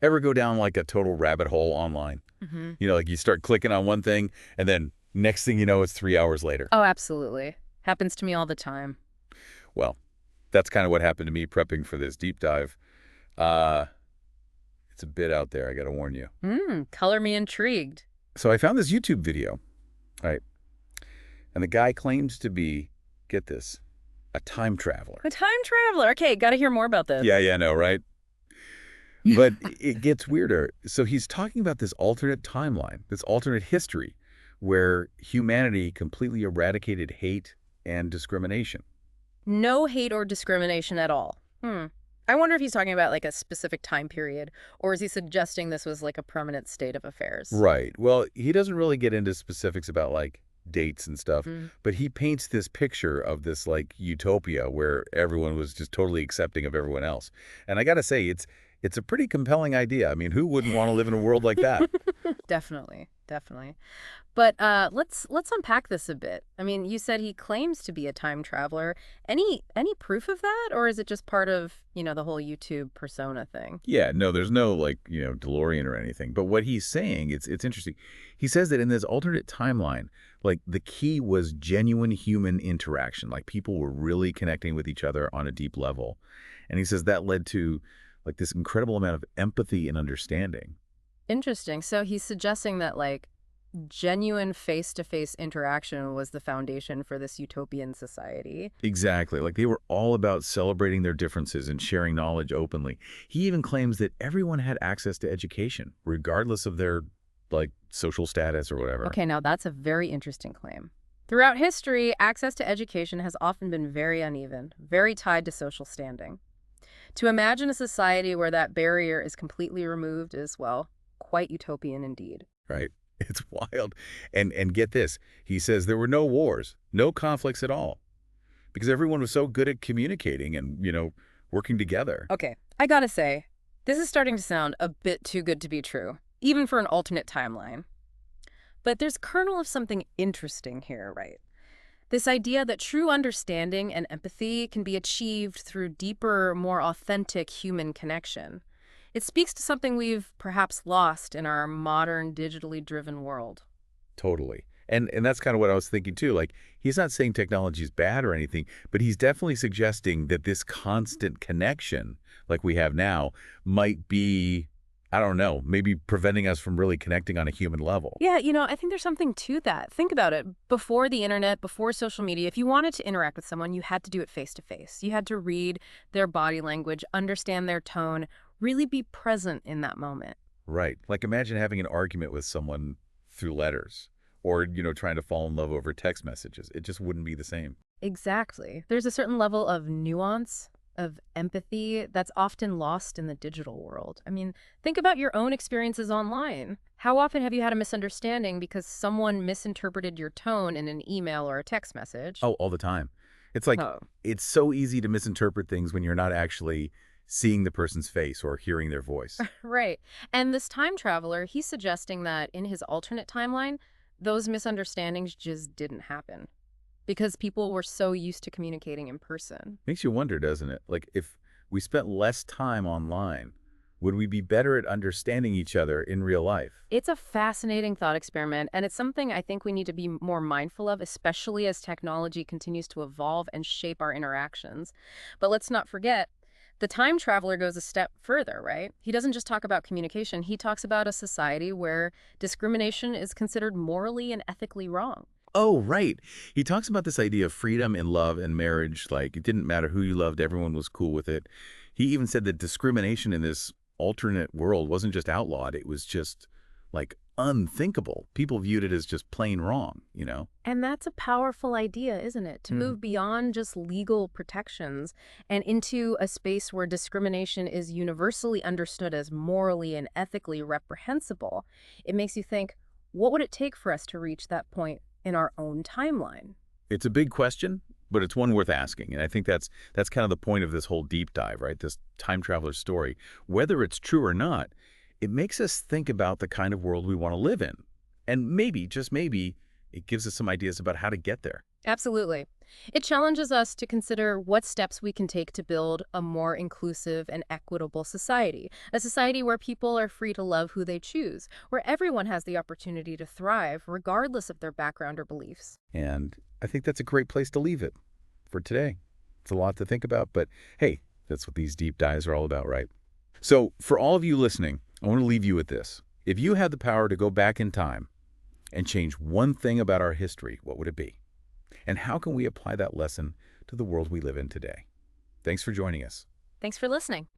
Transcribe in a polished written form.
Ever go down like a total rabbit hole online? Hmm. Like you start clicking on one thing, and then next thing you know, it's 3 hours later. Oh, absolutely. Happens to me all the time. Well, that's kind of what happened to me prepping for this deep dive. Uh, it's a bit out there, I gotta warn you. Color me intrigued. So I found this YouTube video, right? And the guy claims to be, get this, a time traveler. A time traveler. Okay, got to hear more about this. Yeah, no, right? But it gets weirder. So he's talking about this alternate timeline, this alternate history, where humanity completely eradicated hate and discrimination. No hate or discrimination at all. I wonder if he's talking about like a specific time period, or is he suggesting this was like a permanent state of affairs? Right. Well, he doesn't really get into specifics about like dates and stuff, Mm. but he paints this picture of this like utopia where everyone was just totally accepting of everyone else. And I got to say, it's a pretty compelling idea. I mean, who wouldn't want to live in a world like that? Definitely, definitely. But let's unpack this a bit. I mean, you said he claims to be a time traveler. Any proof of that, or is it just part of, the whole YouTube persona thing? Yeah, no, there's no like, DeLorean or anything. But what he's saying, it's interesting. He says that in this alternate timeline, like the key was genuine human interaction. Like people were really connecting with each other on a deep level. And he says that led to like this incredible amount of empathy and understanding. Interesting. So he's suggesting that like genuine face-to-face interaction was the foundation for this utopian society. Exactly. Like they were all about celebrating their differences and sharing knowledge openly. He even claims that everyone had access to education, regardless of their like social status or whatever. Okay, now that's a very interesting claim. Throughout history, access to education has often been very uneven, very tied to social standing. To imagine a society where that barrier is completely removed is, well, quite utopian indeed. Right? It's wild. And get this, he says there were no wars, no conflicts at all, because everyone was so good at communicating and, working together. Okay, I gotta say, this is starting to sound a bit too good to be true, even for an alternate timeline. But there's a kernel of something interesting here, right? This idea that true understanding and empathy can be achieved through deeper, more authentic human connection. It speaks to something we've perhaps lost in our modern, digitally driven world. Totally. And that's kind of what I was thinking too. Like he's not saying technology is bad or anything, but he's definitely suggesting that this constant connection like we have now might be, I don't know, maybe preventing us from really connecting on a human level. Yeah, I think there's something to that. Think about it. Before the internet, before social media, if you wanted to interact with someone, you had to do it face to face. You had to read their body language, understand their tone, really be present in that moment. Right. Like imagine having an argument with someone through letters or, trying to fall in love over text messages. It just wouldn't be the same. Exactly. There's a certain level of nuance, of empathy that's often lost in the digital world. I mean, think about your own experiences online. How often have you had a misunderstanding because someone misinterpreted your tone in an email or a text message? Oh, all the time. It's like, Oh, it's so easy to misinterpret things when you're not actually seeing the person's face or hearing their voice. right. And this time traveler, he's suggesting that in his alternate timeline, those misunderstandings just didn't happen because people were so used to communicating in person. Makes you wonder, doesn't it? Like, if we spent less time online, would we be better at understanding each other in real life? It's a fascinating thought experiment, and it's something I think we need to be more mindful of, especially as technology continues to evolve and shape our interactions. But let's not forget, the time traveler goes a step further, right? He doesn't just talk about communication, he talks about a society where discrimination is considered morally and ethically wrong. Oh, right. He talks about this idea of freedom in love and marriage. Like, it didn't matter who you loved, everyone was cool with it. He even said that discrimination in this alternate world wasn't just outlawed, it was just, like, unthinkable. People viewed it as just plain wrong. And that's a powerful idea, isn't it? To Mhm. move beyond just legal protections and into a space where discrimination is universally understood as morally and ethically reprehensible. It makes you think, what would it take for us to reach that point in our own timeline? It's a big question, but it's one worth asking. And I think that's kind of the point of this whole deep dive, right? This time traveler story. Whether it's true or not, it makes us think about the kind of world we want to live in. And maybe, just maybe, it gives us some ideas about how to get there. Absolutely. It challenges us to consider what steps we can take to build a more inclusive and equitable society, a society where people are free to love who they choose, where everyone has the opportunity to thrive regardless of their background or beliefs. And I think that's a great place to leave it for today. It's a lot to think about, but hey, that's what these deep dives are all about, right? So for all of you listening, I want to leave you with this. If you had the power to go back in time and change one thing about our history, what would it be? And how can we apply that lesson to the world we live in today? Thanks for joining us. Thanks for listening.